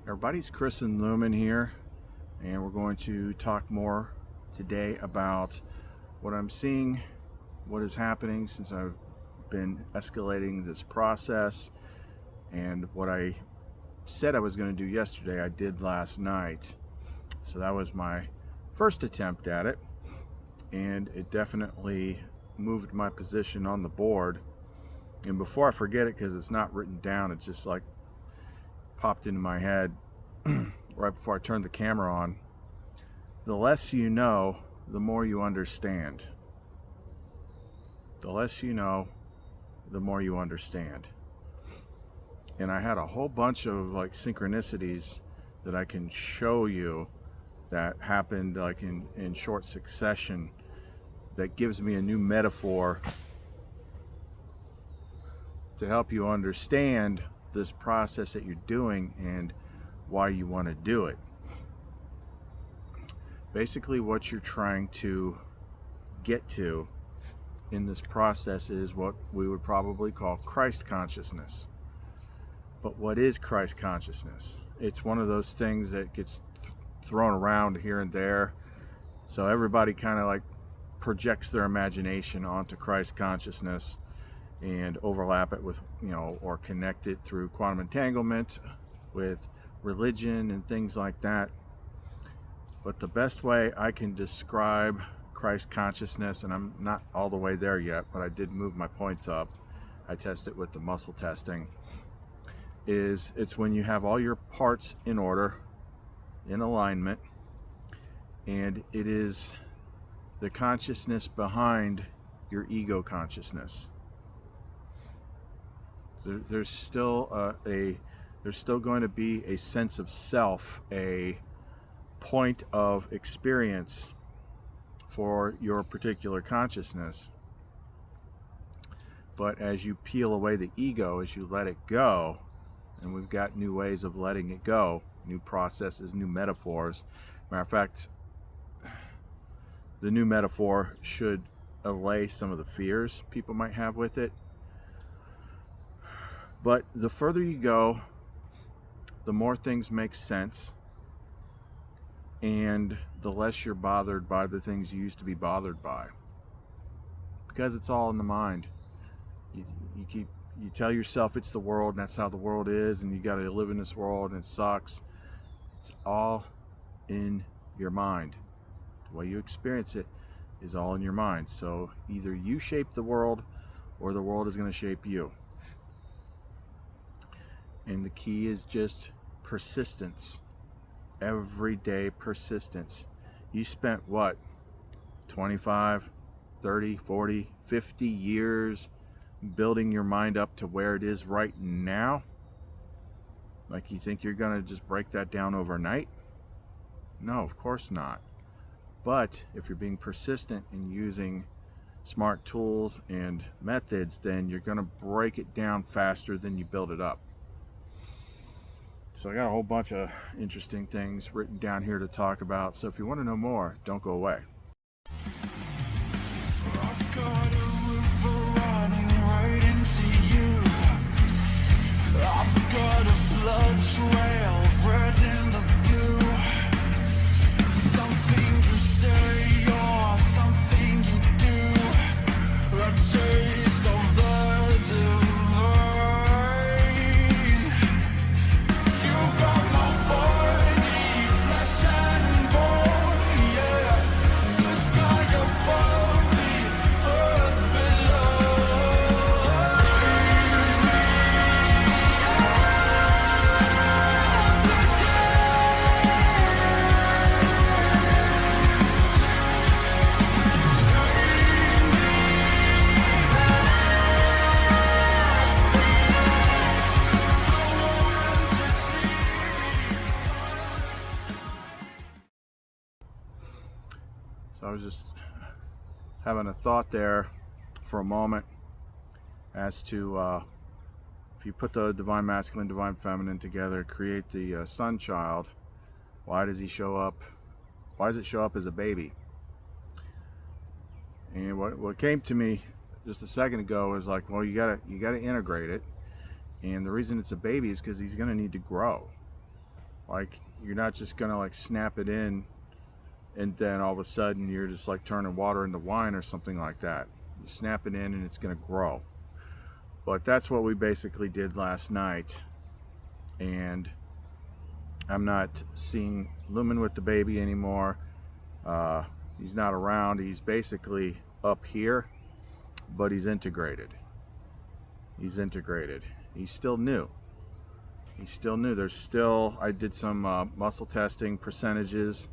Everybody's Chris and Lumen here, and we're going to talk more today about what I'm seeing, what is happening since I've been escalating this process, and what I said I was going to do yesterday I did last night. So that was my first attempt at it, and it definitely moved my position on the board. And before I forget it, because it's not written down, it's just like popped into my head right before I turned the camera on. The less you know, the more you understand. The less you know, the more you understand. And I had a whole bunch of like synchronicities that I can show you that happened like in short succession, that gives me a new metaphor to help you understand this process that you're doing and why you want to do it. Basically, what you're trying to get to in this process is what we would probably call Christ consciousness. But what is Christ consciousness? It's one of those things that gets thrown around here and there, so everybody kind of like projects their imagination onto Christ consciousness and overlap it with, or connect it through quantum entanglement with religion and things like that. But the best way I can describe Christ consciousness, and I'm not all the way there yet, but I did move my points up, I test it with the muscle testing, is it's when you have all your parts in order, in alignment, and it is the consciousness behind your ego consciousness. So there's still going to be a sense of self, a point of experience for your particular consciousness. But as you peel away the ego, as you let it go, and we've got new ways of letting it go, new processes, new metaphors. Matter of fact, the new metaphor should allay some of the fears people might have with it. But the further you go, the more things make sense, and the less you're bothered by the things you used to be bothered by, because it's all in the mind. You tell yourself it's the world and that's how the world is, and you got to live in this world and it sucks. It's all in your mind. The way you experience it is all in your mind. So either you shape the world or the world is going to shape you. And the key is just persistence. Everyday persistence. You spent what, 25, 30, 40, 50 years building your mind up to where it is right now? Like, you think you're gonna just break that down overnight? No, of course not. But if you're being persistent and using smart tools and methods, then you're gonna break it down faster than you build it up. So I got a whole bunch of interesting things written down here to talk about. So if you want to know more, don't go away. I've got a river running right into you. I've got a blood trail red in the blue. Something you say or something you do. A taste of the divine. You got my body, flesh and bone, yeah. The sky above me, earth below. Use me So I was just having a thought there for a moment as to if you put the divine masculine, divine feminine together, create the sun child, why does he show up? Why does it show up as a baby? And what came to me just a second ago is like, well, you gotta integrate it, and the reason it's a baby is because he's gonna need to grow. Like, you're not just gonna like snap it in and then all of a sudden you're just like turning water into wine or something like that. You snap it in and it's gonna grow. But that's what we basically did last night. And I'm not seeing Lumen with the baby anymore. He's not around. He's basically up here, but he's integrated. He's integrated. He's still new. He's still new. There's still, I did some muscle testing percentages,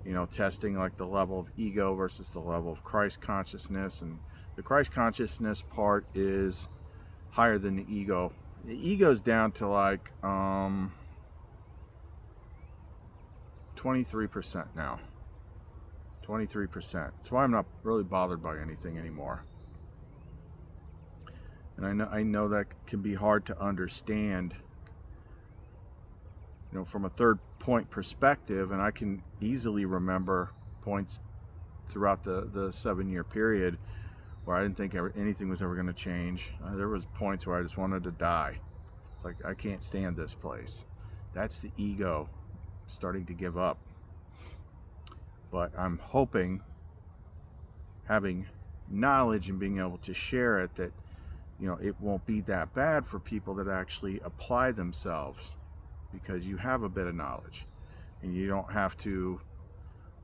you know, testing like the level of ego versus the level of Christ consciousness. And the Christ consciousness part is higher than the ego. The ego's down to like 23% now. 23%. That's why I'm not really bothered by anything anymore. And I know that can be hard to understand, you know, from a third point perspective, and I can easily remember points throughout the 7-year period where I didn't think anything was ever going to change. There was points where I just wanted to die. Like, I can't stand this place. That's the ego starting to give up. But I'm hoping, having knowledge and being able to share it, that, you know, it won't be that bad for people that actually apply themselves, because you have a bit of knowledge and you don't have to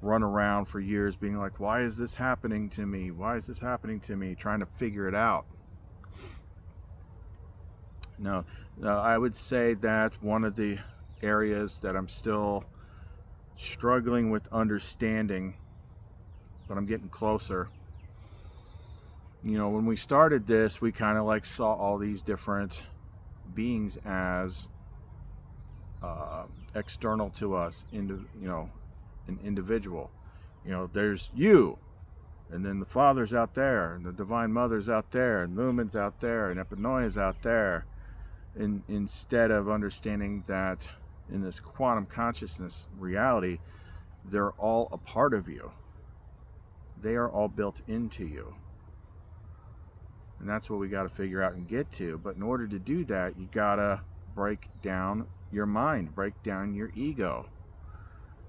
run around for years being like, why is this happening to me? Why is this happening to me? Trying to figure it out. No, I would say that one of the areas that I'm still struggling with understanding, but I'm getting closer. You know, when we started this, we kind of like saw all these different beings as external to us, you know, an individual. You know, there's you, and then the Father's out there, and the Divine Mother's out there, and Lumen's out there, and Epinoia's out there. And instead of understanding that in this quantum consciousness reality, they're all a part of you. They are all built into you. And that's what we got to figure out and get to. But in order to do that, you got to break down your mind, break down your ego.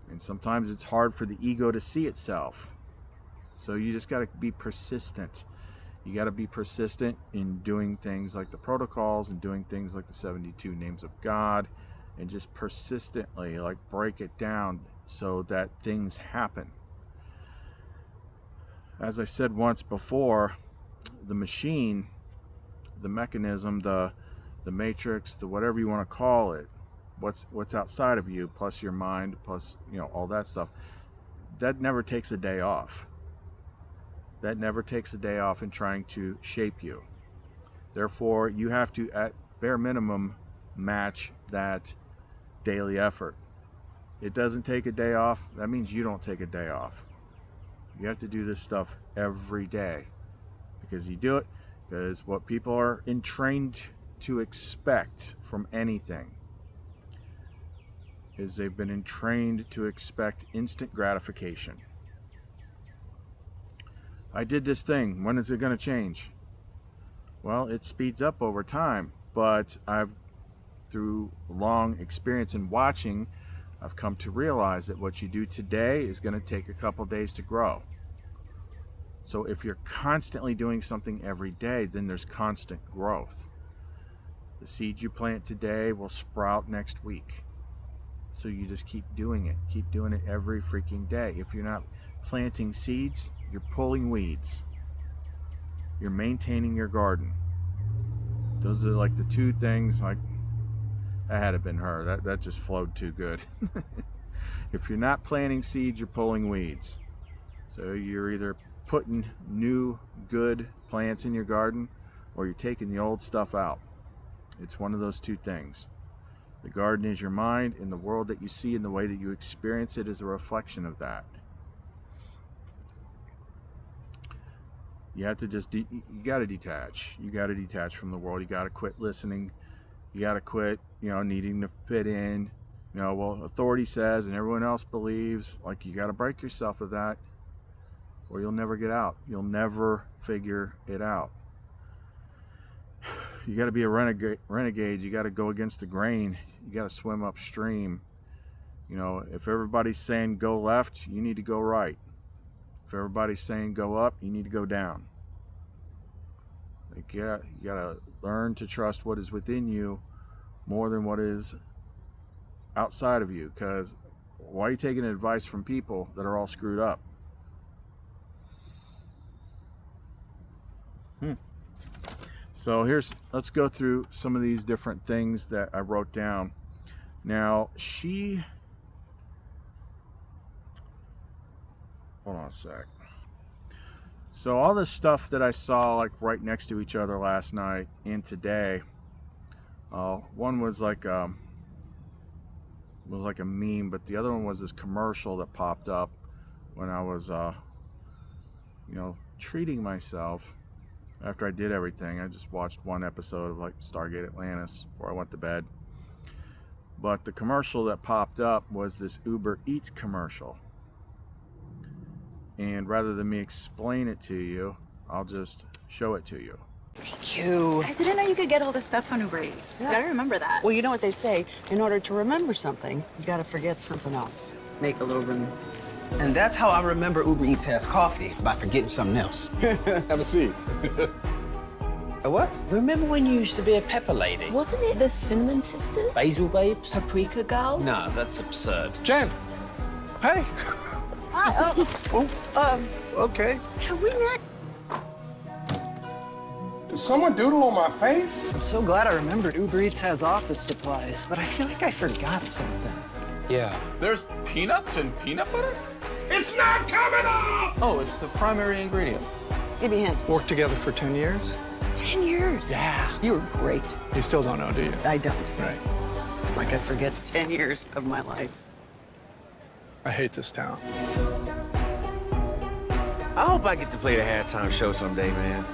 And sometimes it's hard for the ego to see itself. So you just got to be persistent. You got to be persistent in doing things like the protocols and doing things like the 72 names of God, and just persistently like break it down so that things happen. As I said once before, the machine, the mechanism, the matrix, the whatever you want to call it, what's outside of you, plus your mind, plus, you know, all that stuff, that never takes a day off. That never takes a day off in trying to shape you. Therefore, you have to, at bare minimum, match that daily effort. It doesn't take a day off. That means you don't take a day off. You have to do this stuff every day, because you do it because what people are entrained to expect from anything is they've been entrained to expect instant gratification. I did this thing. When is it going to change? Well, it speeds up over time, but through long experience in watching, I've come to realize that what you do today is going to take a couple days to grow. So if you're constantly doing something every day, then there's constant growth. The seeds you plant today will sprout next week. So you just keep doing it every freaking day. If you're not planting seeds, you're pulling weeds. You're maintaining your garden. Those are like the two things. Like, that had it been her, that just flowed too good. If you're not planting seeds, you're pulling weeds. So you're either putting new good plants in your garden, or you're taking the old stuff out. It's one of those two things. The garden is your mind, and the world that you see and the way that you experience it is a reflection of that. You have to just, you got to detach. You got to detach from the world. You got to quit listening. You got to quit, needing to fit in. Well, authority says and everyone else believes. Like, you got to break yourself of that, or you'll never get out. You'll never figure it out. You got to be a renegade. You got to go against the grain. You got to swim upstream. You know, if everybody's saying go left, you need to go right. If everybody's saying go up, you need to go down. Like, yeah, you gotta learn to trust what is within you more than what is outside of you. Because why are you taking advice from people that are all screwed up? So let's go through some of these different things that I wrote down. Now, hold on a sec. So all this stuff that I saw like right next to each other last night and today, one was like a meme, but the other one was this commercial that popped up when I was, treating myself after I did everything. I just watched one episode of like Stargate Atlantis before I went to bed. But the commercial that popped up was this Uber Eats commercial. And rather than me explain it to you, I'll just show it to you. Thank you. I didn't know you could get all this stuff on Uber Eats. Yeah. Gotta remember that. Well, you know what they say. In order to remember something, you gotta forget something else. Make a little room. And that's how I remember Uber Eats has coffee, by forgetting something else. Have a seat. A what? Remember when you used to be a pepper lady? Wasn't it the Cinnamon Sisters? Basil babes? Paprika Girls? No, that's absurd. Jen. Hey. Hi. Okay. Have we met? Did someone doodle on my face? I'm so glad I remembered Uber Eats has office supplies, but I feel like I forgot something. Yeah. There's peanuts and peanut butter? It's not coming off! Oh, it's the primary ingredient. Give me a hint. Worked together for 10 years? 10 years. Yeah. You were great. You still don't know, do you? I don't. Right. Like I forget 10 years of my life. I hate this town. I hope I get to play the halftime show someday, man.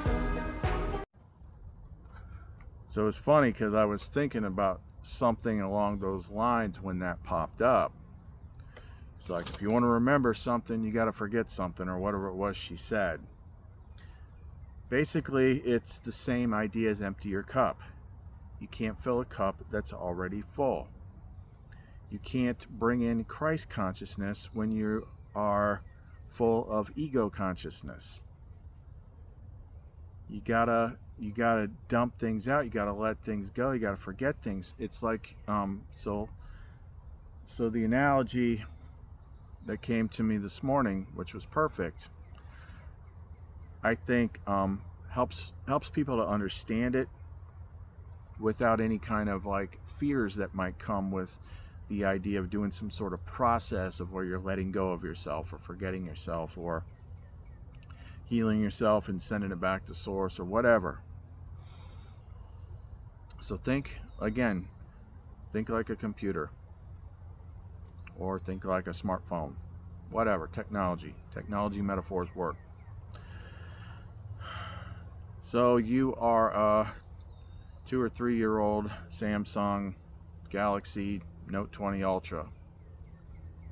So it's funny because I was thinking about something along those lines when that popped up. It's like, if you want to remember something, you got to forget something, or whatever it was she said. Basically, it's the same idea as empty your cup. You can't fill a cup that's already full. You can't bring in Christ consciousness when you are full of ego consciousness. You gotta dump things out. You gotta let things go. You gotta forget things. It's like so the analogy that came to me this morning, which was perfect, I think helps people to understand it without any kind of like fears that might come with the idea of doing some sort of process of where you're letting go of yourself or forgetting yourself or healing yourself and sending it back to source or whatever. So think like a computer or think like a smartphone, whatever, technology metaphors work. So you are a 2 or 3 year old Samsung Galaxy Note 20 Ultra,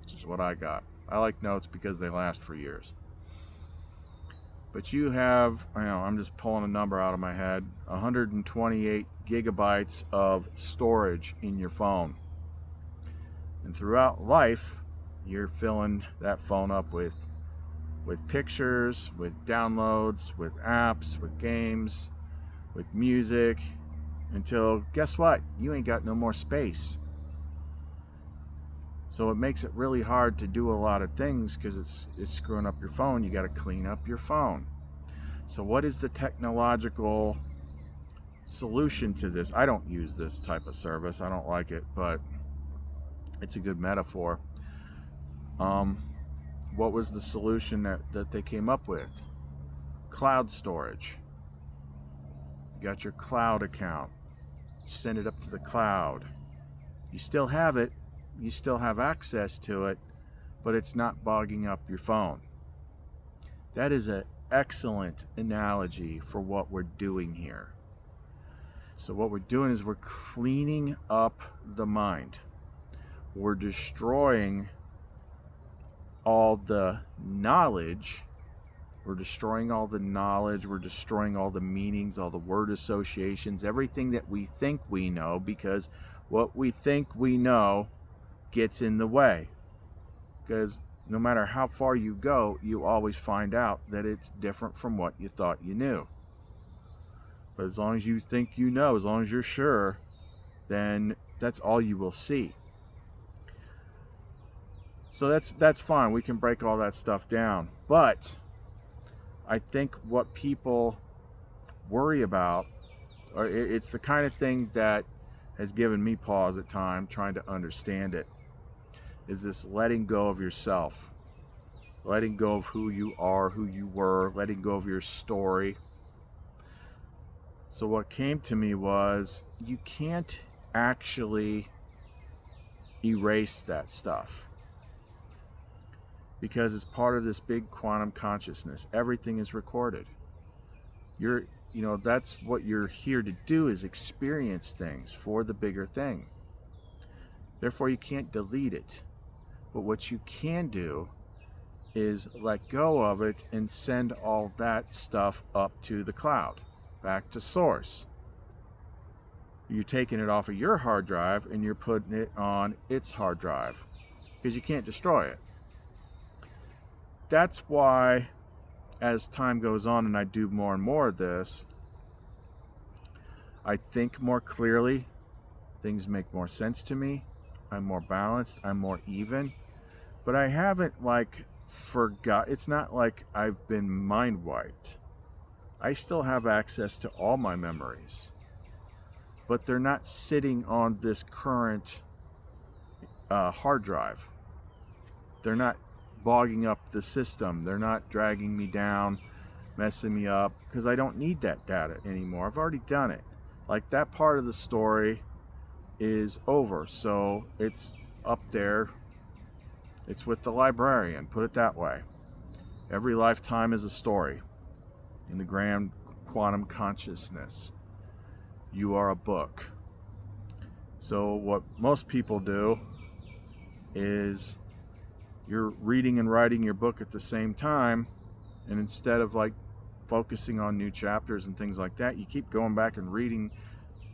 which is what I got. I like Notes because they last for years. But you have, I'm just pulling a number out of my head, 128 gigabytes of storage in your phone. And throughout life, you're filling that phone up with pictures, with downloads, with apps, with games, with music, until, guess what? You ain't got no more space. So it makes it really hard to do a lot of things because it's screwing up your phone. You got to clean up your phone. So what is the technological solution to this? I don't use this type of service. I don't like it, but it's a good metaphor. What was the solution that they came up with? Cloud storage. You got your cloud account. Send it up to the cloud. You still have it. You still have access to it, but it's not bogging up your phone. That is an excellent analogy for what we're doing here. So what we're doing is we're cleaning up the mind. We're destroying all the knowledge. We're destroying all the knowledge. We're destroying all the meanings, all the word associations, everything that we think we know, because what we think we know gets in the way. Because no matter how far you go, you always find out that it's different from what you thought you knew. But as long as you think you know, as long as you're sure, then that's all you will see. So that's fine. We can break all that stuff down. But I think what people worry about, or it's the kind of thing that has given me pause at times trying to understand it, is this letting go of yourself. Letting go of who you are, who you were, letting go of your story. So what came to me was, you can't actually erase that stuff, because it's part of this big quantum consciousness. Everything is recorded. That's what you're here to do, is experience things for the bigger thing. Therefore, you can't delete it. But what you can do is let go of it and send all that stuff up to the cloud, back to source. You're taking it off of your hard drive and you're putting it on its hard drive, because you can't destroy it. That's why, as time goes on and I do more and more of this, I think more clearly, things make more sense to me, I'm more balanced, I'm more even. But I haven't forgot. It's not like I've been mind wiped. I still have access to all my memories, but they're not sitting on this current hard drive. They're not bogging up the system. They're not dragging me down, messing me up, because I don't need that data anymore. I've already done it. Like, that part of the story is over, so it's up there. It's with the librarian, put it that way. Every lifetime is a story in the grand quantum consciousness. You are a book. So what most people do is, you're reading and writing your book at the same time, and instead of focusing on new chapters and things like that, you keep going back and reading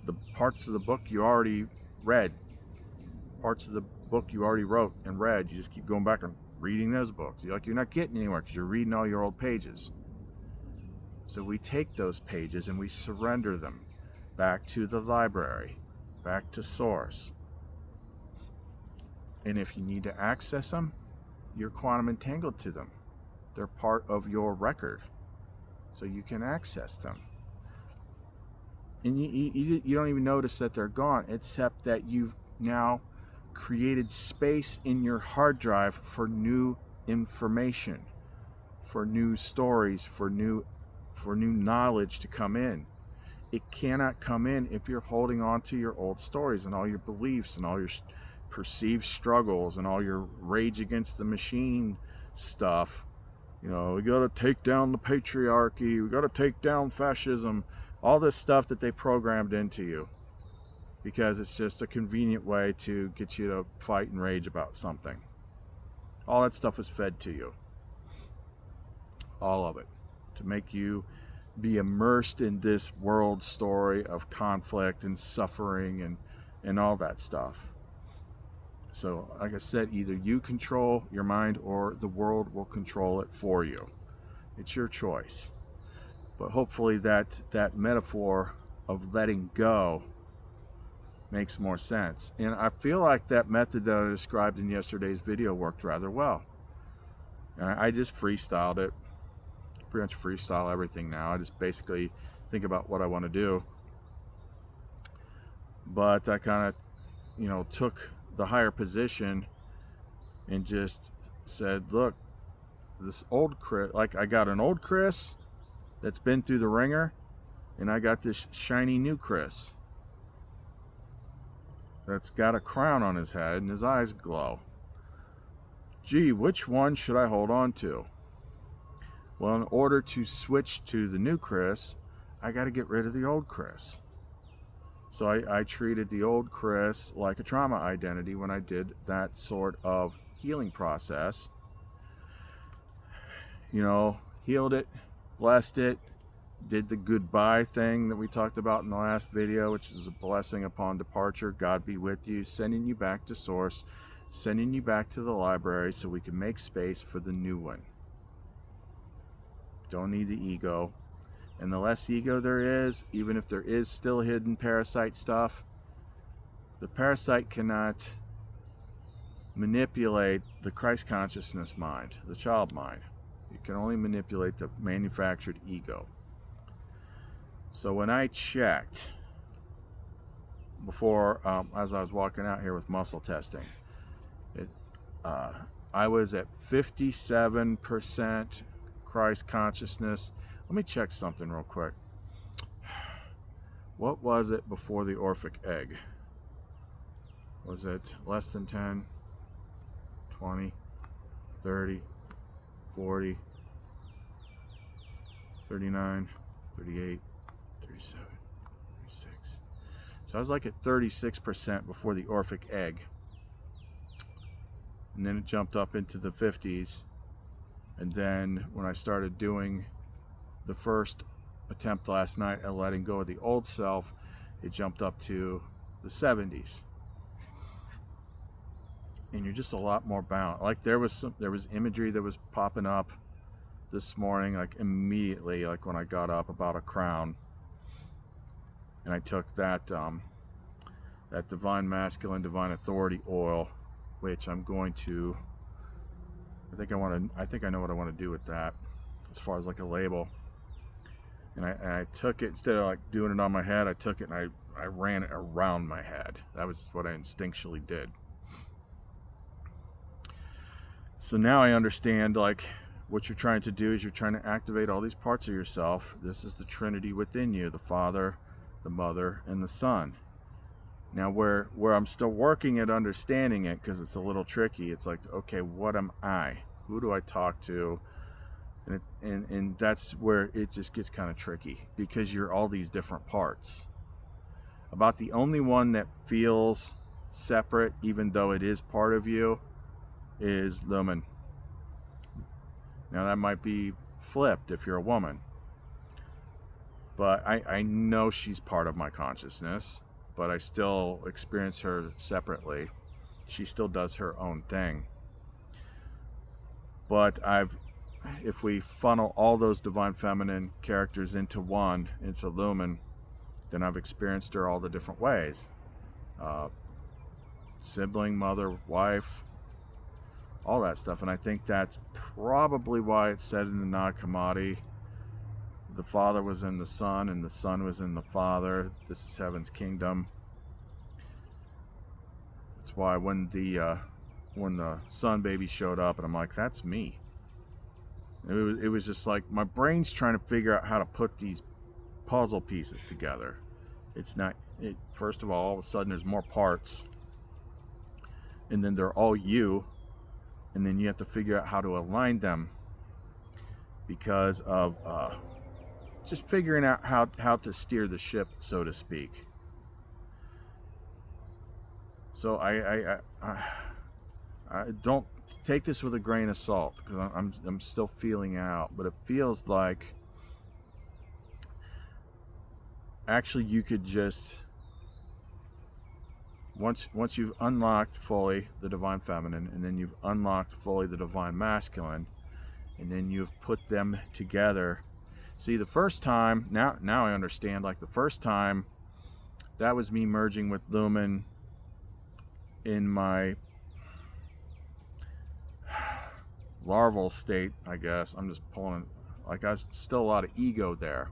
the parts of the book you already read, parts of the book you already wrote and read. You just keep going back and reading those books. You're not getting anywhere, because you're reading all your old pages. So we take those pages and we surrender them back to the library, back to source. And if you need to access them, you're quantum entangled to them. They're part of your record, so you can access them. And you don't even notice that they're gone, except that you've now created space in your hard drive for new information, for new stories, for new knowledge to come in. It cannot come in if you're holding on to your old stories and all your beliefs and all your perceived struggles and all your rage against the machine stuff. We got to take down the patriarchy, we got to take down fascism, all this stuff that they programmed into you, because it's just a convenient way to get you to fight and rage about something. All that stuff is fed to you. All of it. To make you be immersed in this world story of conflict and suffering and all that stuff. So, like I said, either you control your mind or the world will control it for you. It's your choice. But hopefully that metaphor of letting go makes more sense. And I feel like that method that I described in yesterday's video worked rather well. I just freestyled it. Pretty much freestyle everything now. I just basically think about what I want to do. But I kind of, took the higher position and just said, look, this old Chris, I got an old Chris that's been through the ringer, and I got this shiny new Chris that's got a crown on his head and his eyes glow. Gee, which one should I hold on to? Well, in order to switch to the new Chris, I got to get rid of the old Chris. So I treated the old Chris like a trauma identity when I did that sort of healing process. Healed it, blessed it, did the goodbye thing that we talked about in the last video, which is a blessing upon departure. God be with you, sending you back to source, sending you back to the library so we can make space for the new one. Don't need the ego. And the less ego there is, even if there is still hidden parasite stuff, the parasite cannot manipulate the Christ consciousness mind, the child mind. It can only manipulate the manufactured ego. So when I checked before, as I was walking out here with muscle testing, I was at 57% Christ consciousness. Let me check something real quick. What was it before the Orphic egg? Was it less than 10, 20, 30, 40, 39, 38, 37, 36. So I was like at 36% before the Orphic egg. And then it jumped up into the 50s. And then when I started doing the first attempt last night at letting go of the old self, it jumped up to the 70s. And you're just a lot more bound. Like there was imagery that was popping up this morning, like immediately, like when I got up, about a crown. And I took that that divine masculine, divine authority oil, which I'm going to, I think I know what I want to do with that as far as like a label. And I took it, instead of like doing it on my head, I took it and I ran it around my head. That was just what I instinctually did. So now I understand, like, what you're trying to do is you're trying to activate all these parts of yourself. This is the Trinity within you, the Father, the Mother, and the Son. Now where I'm still working at understanding it, because it's a little tricky, it's like, okay, what am I? Who do I talk to? And that's where it just gets kind of tricky, because you're all these different parts. About the only one that feels separate, even though it is part of you, is Lumen. Now that might be flipped if you're a woman, but I know she's part of my consciousness, but I still experience her separately. She still does her own thing. But if we funnel all those divine feminine characters into one, into Lumen, then I've experienced her all the different ways. Sibling, mother, wife, all that stuff. And I think that's probably why it's said in the Nag Hammadi, the Father was in the Son and the Son was in the Father. This is heaven's kingdom. That's why when the Son baby showed up, and I'm like, that's me. It was just like my brain's trying to figure out how to put these puzzle pieces together. It's not. First of all of a sudden there's more parts, and then they're all you. And then you have to figure out how to align them, because of just figuring out how to steer the ship, so to speak. So I don't take this with a grain of salt, because I'm still feeling out, but it feels like actually you could just, once you've unlocked fully the divine feminine, and then you've unlocked fully the divine masculine, and then you've put them together. See, the first time, now I understand, like the first time, that was me merging with Lumen in my larval state, I guess. I'm just pulling, like, I was still a lot of ego there.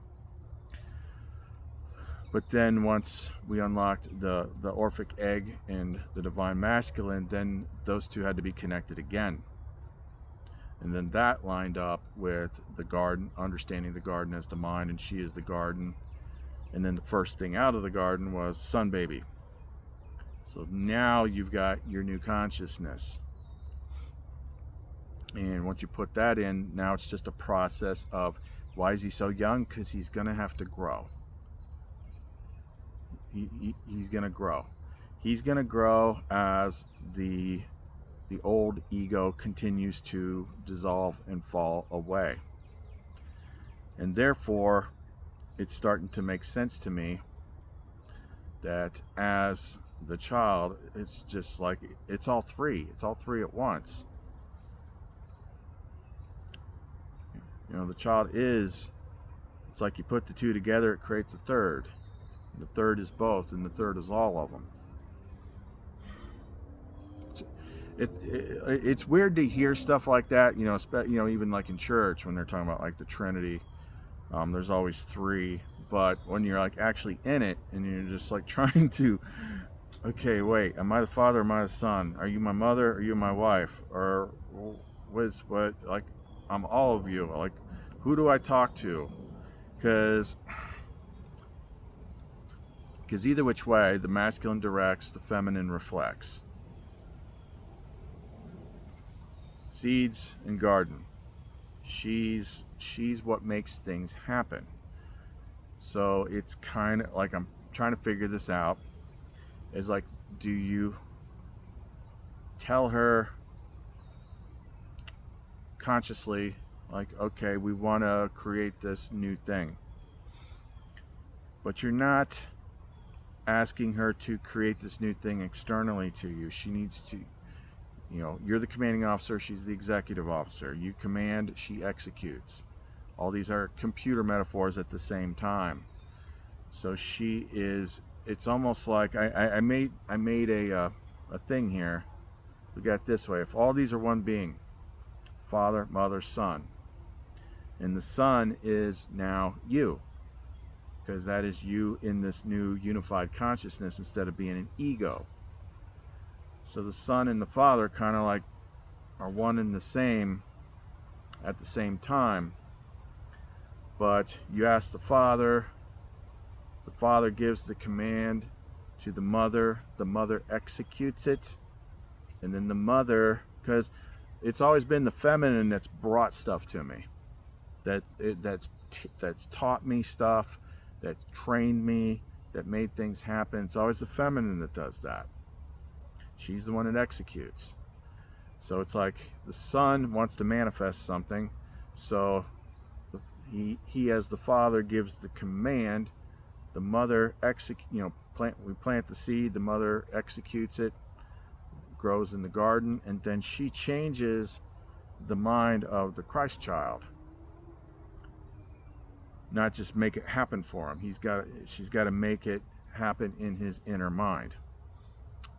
But then once we unlocked the Orphic egg and the divine masculine, then those two had to be connected again. And then that lined up with the garden, understanding the garden as the mind and she is the garden. And then the first thing out of the garden was Sun Baby. So now you've got your new consciousness. And once you put that in, now it's just a process of, why is he so young? Because he's going to have to grow. He's going to grow. He's going to grow as the old ego continues to dissolve and fall away. And therefore, it's starting to make sense to me that as the child, it's just like it's all three at once. The child is, it's like you put the two together, it creates a third. The third is both, and the third is all of them. It's weird to hear stuff like that, even like in church when they're talking about like the Trinity. There's always three, but when you're like actually in it and you're just like trying to, okay, wait, am I the father or am I the son? Are you my mother? Are you my wife? Or what? Like, I'm all of you. Like, who do I talk to? Because either which way, the masculine directs, the feminine reflects. Seeds and garden. She's what makes things happen. So it's kind of like I'm trying to figure this out. Is like, do you tell her consciously, like, okay, we want to create this new thing, but you're not asking her to create this new thing externally to you. She needs to, you're the commanding officer, she's the executive officer. You command, she executes. All these are computer metaphors at the same time. So she is, it's almost like I made a thing here. We got this way. If all these are one being, Father, Mother, Son, and the Son is now you, because that is you in this new unified consciousness instead of being an ego. So the Son and the Father kind of like are one and the same at the same time. But you ask the Father gives the command to the Mother executes it, and then the Mother, because it's always been the feminine that's brought stuff to me, that's taught me stuff, that trained me, that made things happen. It's always the feminine that does that. She's the one that executes. So it's like the Son wants to manifest something, so he as the Father gives the command, the Mother we plant the seed, the Mother executes it, grows in the garden, and then she changes the mind of the Christ child. Not just make it happen for him. She's got to make it happen in his inner mind,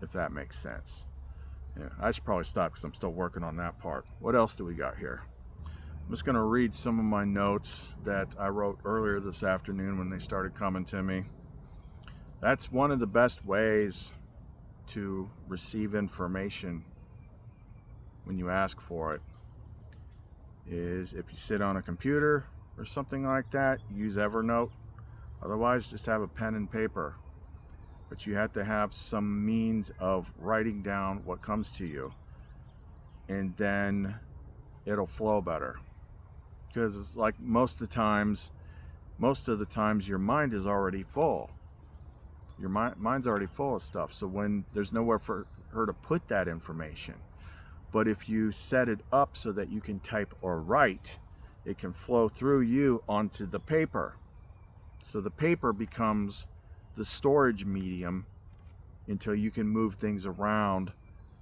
if that makes sense. Yeah, I should probably stop because I'm still working on that part. What else do we got here? I'm just going to read some of my notes that I wrote earlier this afternoon when they started coming to me. That's one of the best ways to receive information when you ask for it, is if you sit on a computer or something like that, use Evernote. Otherwise, just have a pen and paper. But you have to have some means of writing down what comes to you, and then it'll flow better. Because it's like most of the times your mind is already full. Your mind's already full of stuff. So when there's nowhere for her to put that information, but if you set it up so that you can type or write, it can flow through you onto the paper. So the paper becomes the storage medium until you can move things around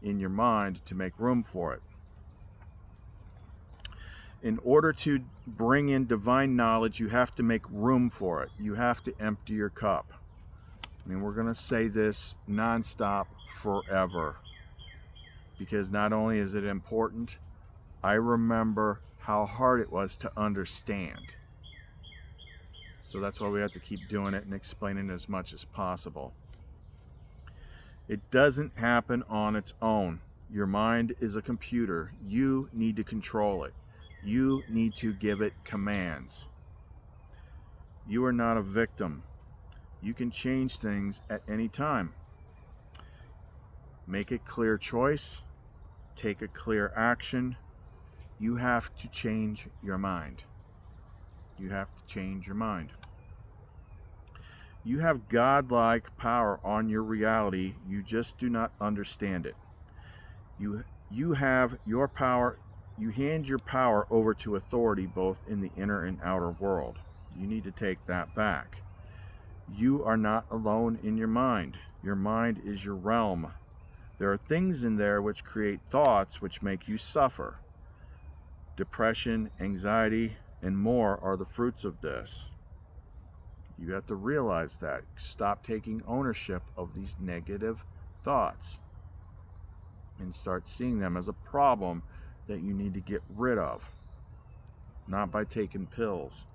in your mind to make room for it. In order to bring in divine knowledge, you have to make room for it. You have to empty your cup. I mean, we're going to say this nonstop forever, because not only is it important, I remember how hard it was to understand. So that's why we have to keep doing it and explaining it as much as possible. It doesn't happen on its own. Your mind is a computer. You need to control it. You need to give it commands. You are not a victim. You can change things at any time. Make a clear choice. Take a clear action. You have to change your mind. You have to change your mind. You have godlike power on your reality. You just do not understand it. You have your power. You hand your power over to authority both in the inner and outer world. You need to take that back. You are not alone in your mind. Your mind is your realm. There are things in there which create thoughts which make you suffer. Depression, anxiety, and more are the fruits of this. You have to realize that. Stop taking ownership of these negative thoughts and start seeing them as a problem that you need to get rid of, not by taking pills.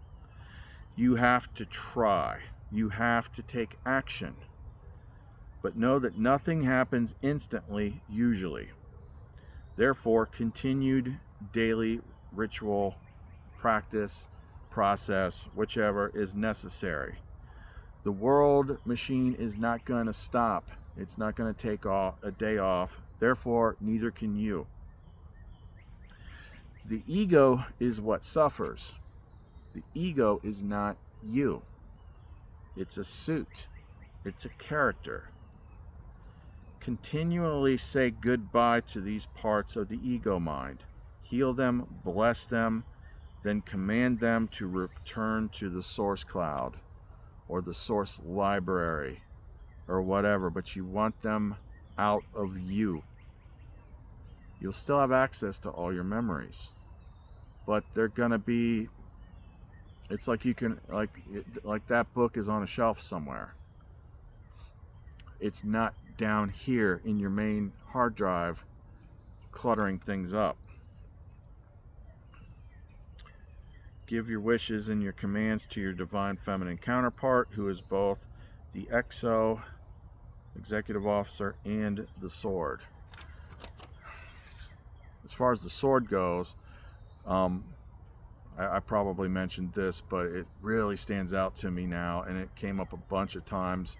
You have to try. You have to take action. But know that nothing happens instantly, usually. Therefore, continued daily ritual practice, process, whichever is necessary. The world machine is not going to stop. It's not going to take a day off. Therefore, neither can you. The ego is what suffers. The ego is not you. It's a suit. It's a character. Continually say goodbye to these parts of the ego mind. Heal them, bless them, then command them to return to the source cloud or the source library or whatever, but you want them out of you. You'll still have access to all your memories, but they're gonna be, it's like you can, like that book is on a shelf somewhere. It's not down here in your main hard drive cluttering things up. Give your wishes and your commands to your divine feminine counterpart, who is both the exo, executive officer, and the sword. As far as the sword goes, I probably mentioned this, but it really stands out to me now, and it came up a bunch of times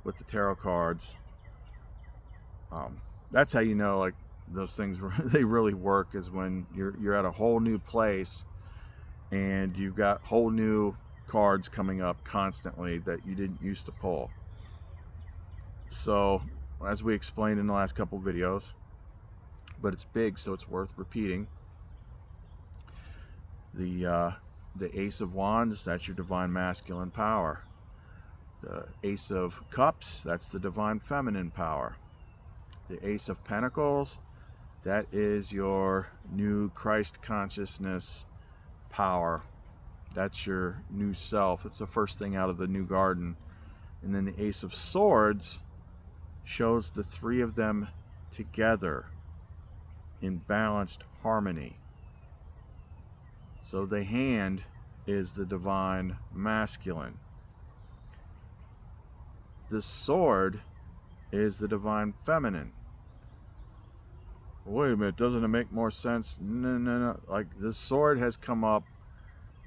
with the tarot cards. That's how you know, like, those things they really work, is when you're at a whole new place and you've got whole new cards coming up constantly that you didn't used to pull. So, as we explained in the last couple videos, but it's big, so it's worth repeating. The Ace of Wands, that's your divine masculine power. The Ace of Cups, that's the divine feminine power. The Ace of Pentacles, that is your new Christ consciousness power. That's your new self. It's the first thing out of the new garden. And then the Ace of Swords shows the three of them together in balanced harmony. So the hand is the divine masculine. The sword is the divine feminine. Wait a minute, doesn't it make more sense? No. Like, the sword has come up.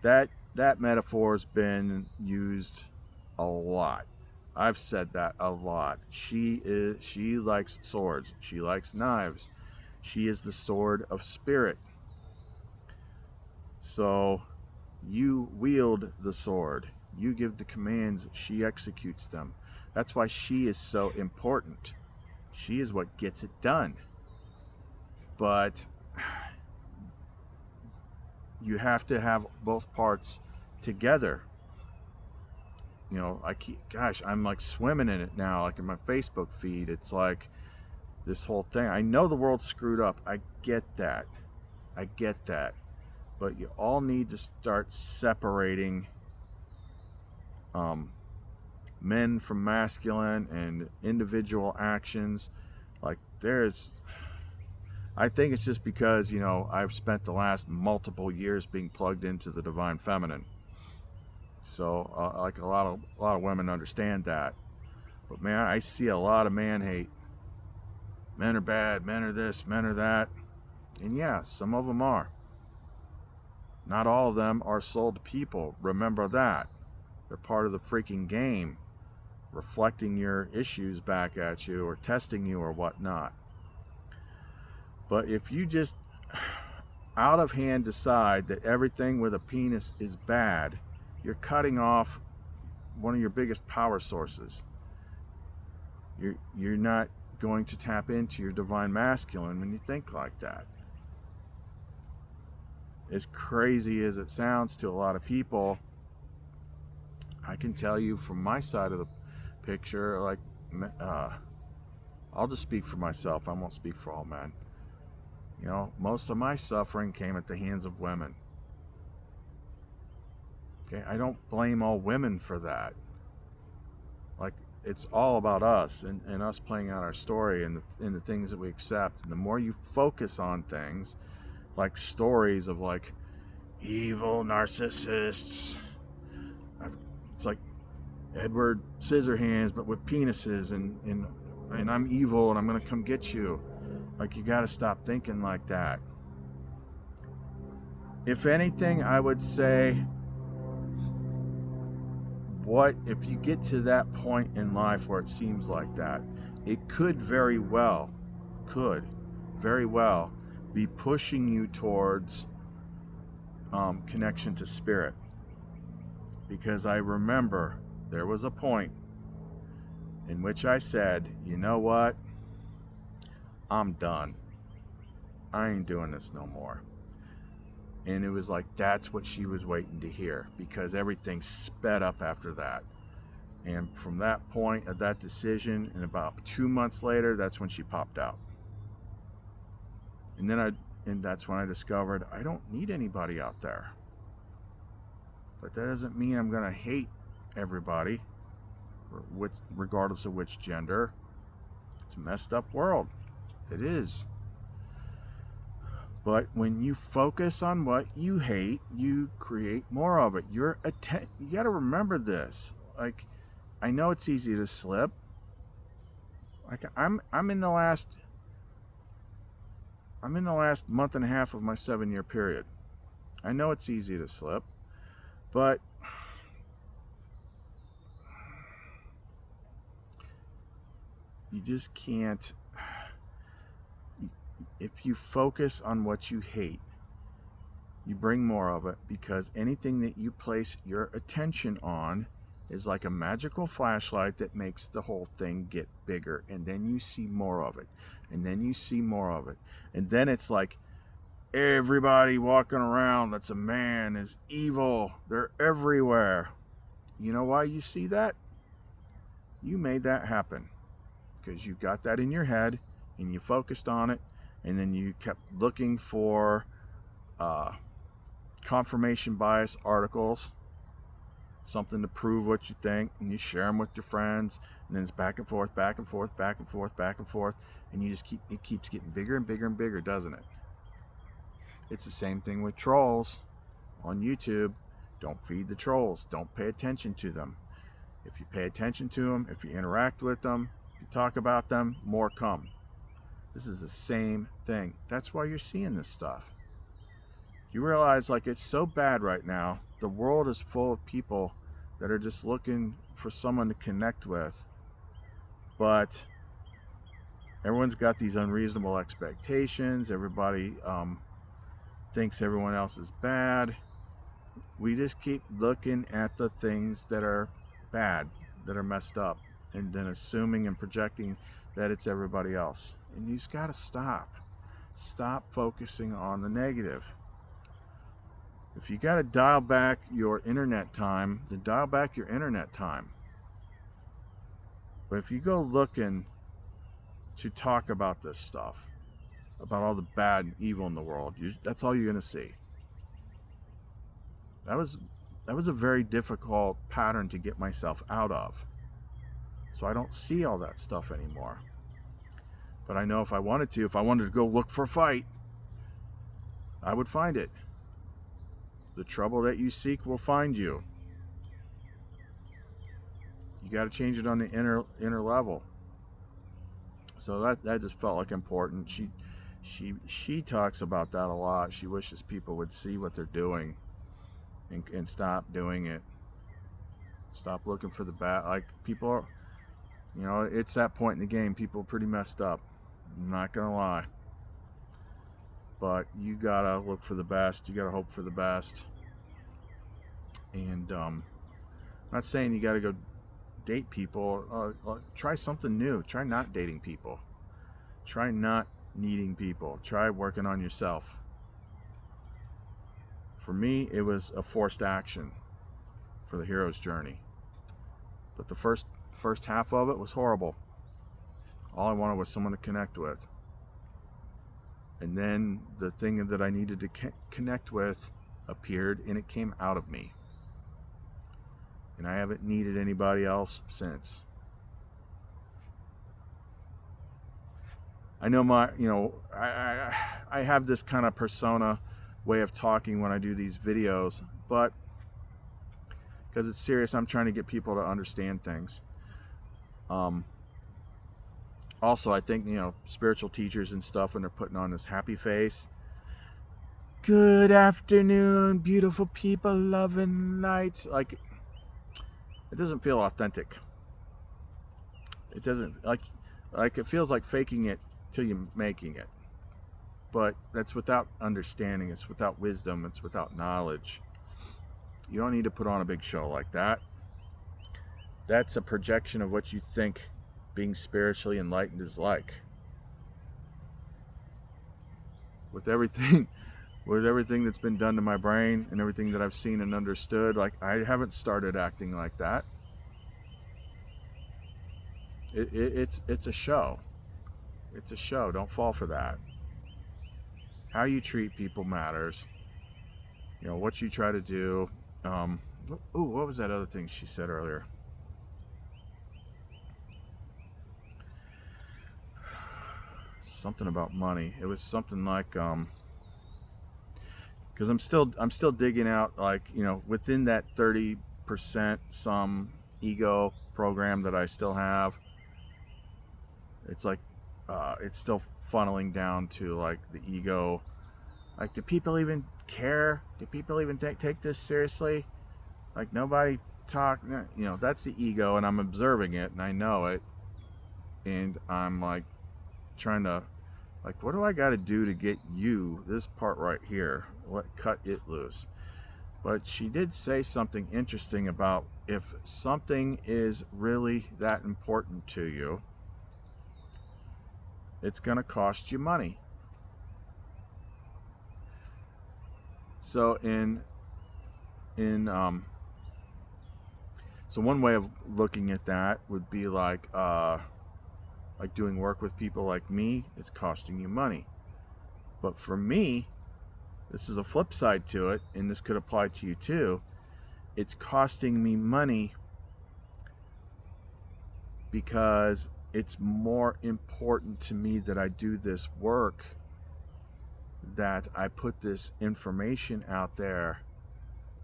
That metaphor has been used a lot. I've said that a lot. She likes swords. She likes knives. She is the sword of spirit. So you wield the sword. You give the commands. She executes them. That's why she is so important. She is what gets it done. But you have to have both parts together. You know, I'm like swimming in it now. Like in my Facebook feed, it's like this whole thing. I know the world's screwed up. I get that. But you all need to start separating men from masculine and individual actions. Like, I think it's just because, you know, I've spent the last multiple years being plugged into the divine feminine. So, like, a lot of women understand that. But man, I see a lot of man hate. Men are bad, men are this, men are that. And yeah, some of them are. Not all of them are sold people. Remember that. They're part of the freaking game, reflecting your issues back at you or testing you or whatnot. But if you just out of hand decide that everything with a penis is bad, you're cutting off one of your biggest power sources. You're not going to tap into your divine masculine when you think like that. As crazy as it sounds to a lot of people, I can tell you from my side of the picture, like, I'll just speak for myself. I won't speak for all men. You know, most of my suffering came at the hands of women. Okay, I don't blame all women for that. Like, it's all about us and us playing out our story and the things that we accept. And the more you focus on things, like stories of like evil narcissists, it's like Edward Scissorhands, but with penises, and I'm evil and I'm gonna come get you. Like, you gotta stop thinking like that. If anything, I would say, what if you get to that point in life where it seems like that, it could very well be pushing you towards connection to spirit. Because I remember there was a point in which I said, you know what, I'm done. I ain't doing this no more. And it was like, that's what she was waiting to hear, because everything sped up after that. And from that point of that decision, and about 2 months later, that's when she popped out. And that's when I discovered I don't need anybody out there. But that doesn't mean I'm gonna hate everybody, regardless of which gender. It's a messed up world. It is. But when you focus on what you hate, you create more of it. You got to remember this. Like, I know it's easy to slip. Like, I'm in the last month and a half of my 7-year period. I know it's easy to slip, but you just can't. If you focus on what you hate, you bring more of it, because anything that you place your attention on is like a magical flashlight that makes the whole thing get bigger, and then you see more of it, and then you see more of it, and then it's like everybody walking around that's a man is evil. They're everywhere. You know why you see that? You made that happen, because you got that in your head and you focused on it, and then you kept looking for confirmation bias articles, something to prove what you think, and you share them with your friends, and then it's back and forth, back and forth, back and forth, back and forth, and it keeps getting bigger and bigger and bigger, doesn't it? It's the same thing with trolls on YouTube. Don't feed the trolls. Don't pay attention to them. If you pay attention to them, if you interact with them, if you talk about them, more come. This is the same thing. That's why you're seeing this stuff. You realize, like, it's so bad right now. The world is full of people that are just looking for someone to connect with, but everyone's got these unreasonable expectations. Everybody thinks everyone else is bad. We just keep looking at the things that are bad, that are messed up, and then assuming and projecting that it's everybody else. And you just gotta stop. Stop focusing on the negative. If you gotta dial back your internet time, then dial back your internet time. But if you go looking to talk about this stuff, about all the bad and evil in the world, that's all you're gonna see. That was a very difficult pattern to get myself out of. So I don't see all that stuff anymore. But I know if I wanted to go look for a fight, I would find it. The trouble that you seek will find you. You got to change it on the inner level. So that just felt like important. She talks about that a lot. She wishes people would see what they're doing and stop doing it. Stop looking for the bad. Like, people are, you know, it's that point in the game. People are pretty messed up. I'm not gonna lie. But you gotta look for the best. You gotta hope for the best. And I'm not saying you gotta go date people. Try something new. Try not dating people. Try not needing people. Try working on yourself. For me, it was a forced action for the hero's journey. But the first First half of it was horrible. All I wanted was someone to connect with. And then the thing that I needed to connect with appeared, and it came out of me. And I haven't needed anybody else since. I know I have this kind of persona way of talking when I do these videos, but because it's serious, I'm trying to get people to understand things. Also, I think, spiritual teachers and stuff, when they're putting on this happy face, good afternoon, beautiful people, love and light, like, it doesn't feel authentic. It doesn't, like it feels like faking it till you're making it. But that's without understanding, it's without wisdom, it's without knowledge. You don't need to put on a big show like that. That's a projection of what you think being spiritually enlightened is like. With everything that's been done to my brain and everything that I've seen and understood, like, I haven't started acting like that. It's a show. It's a show. Don't fall for that. How you treat people matters. What you try to do. What was that other thing she said earlier? Something about money. It was something like, because I'm still digging out, like, within that 30% some ego program that I still have. It's like, it's still funneling down to, like, the ego. Like, do people even care? Do people even take this seriously? Like, nobody talk. That's the ego, and I'm observing it, and I know it, and I'm like trying to, like, what do I got to do to get you, this part right here, cut it loose. But she did say something interesting about, if something is really that important to you, it's going to cost you money. So so one way of looking at that would be like doing work with people like me, it's costing you money. But for me, this is a flip side to it, and this could apply to you too. It's costing me money because it's more important to me that I do this work, that I put this information out there,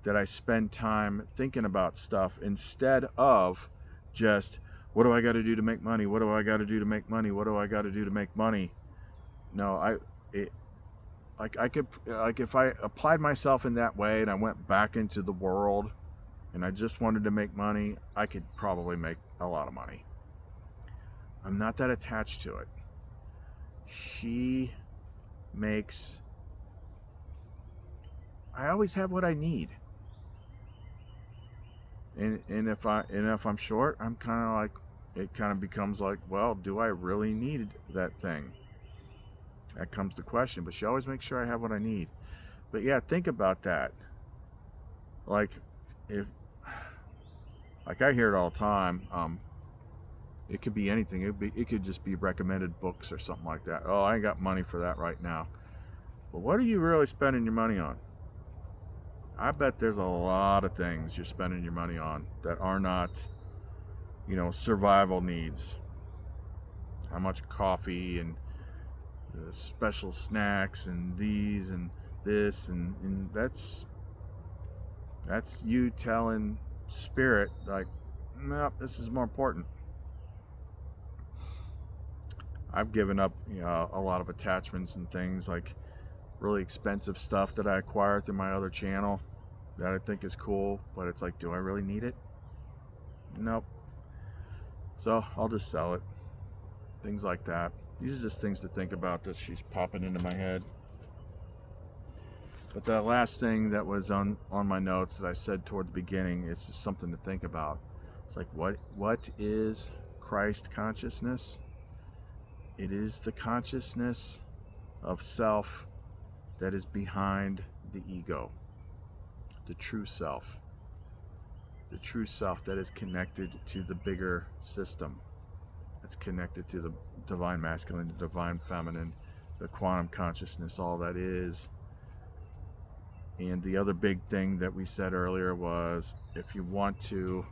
that I spend time thinking about stuff instead of just, what do I got to do to make money? What do I got to do to make money? What do I got to do to make money? No, if I applied myself in that way and I went back into the world and I just wanted to make money, I could probably make a lot of money. I'm not that attached to it. I always have what I need. And if I'm short, I'm kind of like, it kind of becomes like, well, do I really need that thing? That comes the question. But she always makes sure I have what I need. But yeah, think about that. Like, I hear it all the time. It could be anything. It could just be recommended books or something like that. Oh, I ain't got money for that right now. But what are you really spending your money on? I bet there's a lot of things you're spending your money on that are not, survival needs. How much coffee and special snacks and these and this and that's you telling spirit, like, no, this is more important. I've given up, a lot of attachments and things, like really expensive stuff that I acquire through my other channel that I think is cool, but it's like, do I really need it? Nope. So I'll just sell it. Things like that. These are just things to think about that she's popping into my head. But the last thing that was on my notes that I said toward the beginning, it's just something to think about. It's like, what is Christ consciousness? It is the consciousness of self that is behind the ego, the true self. the true self that is connected to the bigger system. It's connected to the divine masculine, the divine feminine, the quantum consciousness, all that is. And the other big thing that we said earlier was, if you want to,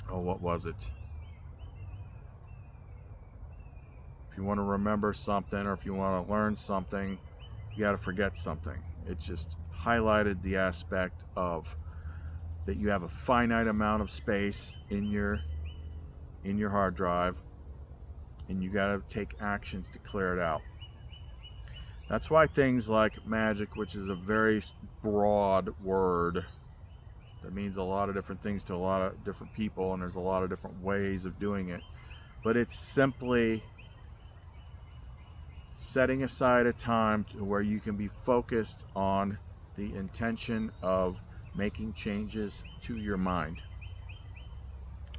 what was it? If you want to remember something, or if you want to learn something, you got to forget something. It just highlighted the aspect of that you have a finite amount of space in your hard drive, and you got to take actions to clear it out. That's why things like magic, which is a very broad word that means a lot of different things to a lot of different people, and there's a lot of different ways of doing it, but it's simply setting aside a time to where you can be focused on the intention of making changes to your mind.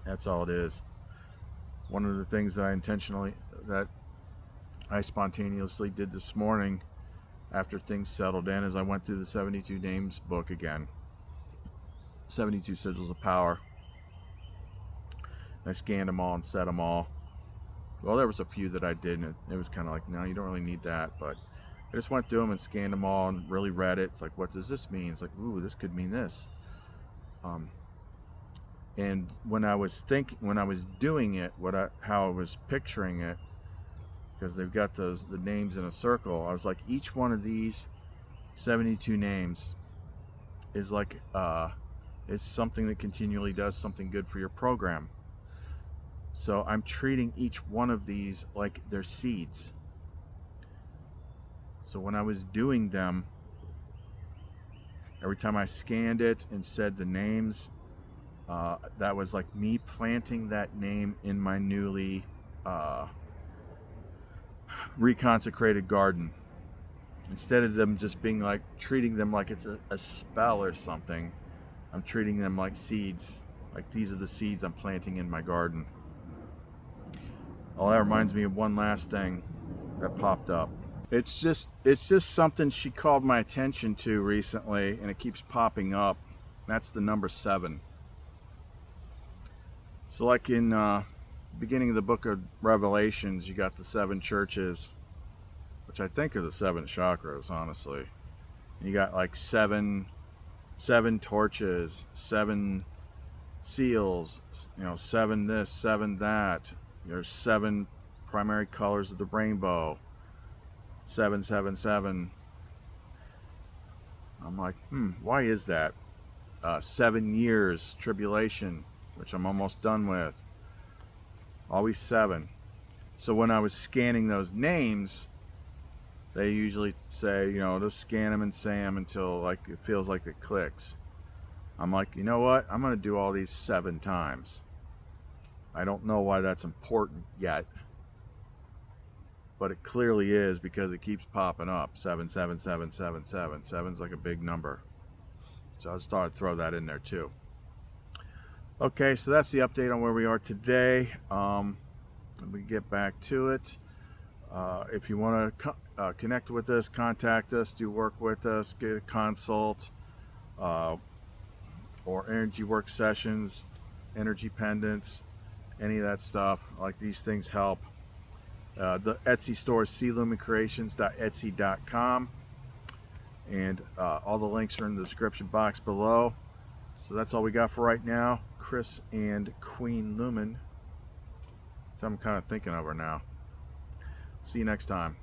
That's all it is. One of the things that I spontaneously did this morning after things settled in is I went through the 72 Names book again, 72 Sigils of Power. I scanned them all and set them all. Well, there was a few that I didn't. It was kind of like, no, you don't really need that. But I just went through them and scanned them all and really read it. It's like, what does this mean? It's like, ooh, this could mean this. And when I was doing it, how I was picturing it, because they've got the names in a circle, I was like, each one of these 72 names is like it's something that continually does something good for your program. So I'm treating each one of these like they're seeds. So when I was doing them, every time I scanned it and said the names, that was like me planting that name in my newly reconsecrated garden. Instead of them just being like, treating them like it's a spell or something, I'm treating them like seeds. Like, these are the seeds I'm planting in my garden. Oh, that reminds me of one last thing that popped up. It's just something she called my attention to recently, and it keeps popping up. That's the number 7. So like in beginning of the book of Revelations, you got the 7 churches, which I think are the 7 chakras, honestly. And you got like seven torches, 7 seals, 7 this, 7 that. There's 7 primary colors of the rainbow. 777. I'm like, why is that? 7 years tribulation, which I'm almost done with. Always 7. So when I was scanning those names, they usually say, just scan them and say them until like it feels like it clicks. I'm like, you know what? I'm going to do all these 7 times. I don't know why that's important yet, but it clearly is, because it keeps popping up. 77777. 7's like a big number. So I just thought I'd throw that in there too. Okay, so that's the update on where we are today. We get back to it. If you want to connect with us, contact us, do work with us, get a consult, or energy work sessions, energy pendants, any of that stuff. Like, these things help. The Etsy store is clumencreations.etsy.com, and all the links are in the description box below. So that's all we got for right now. Chris and Queen Lumen. So I'm kind of thinking of her now. See you next time.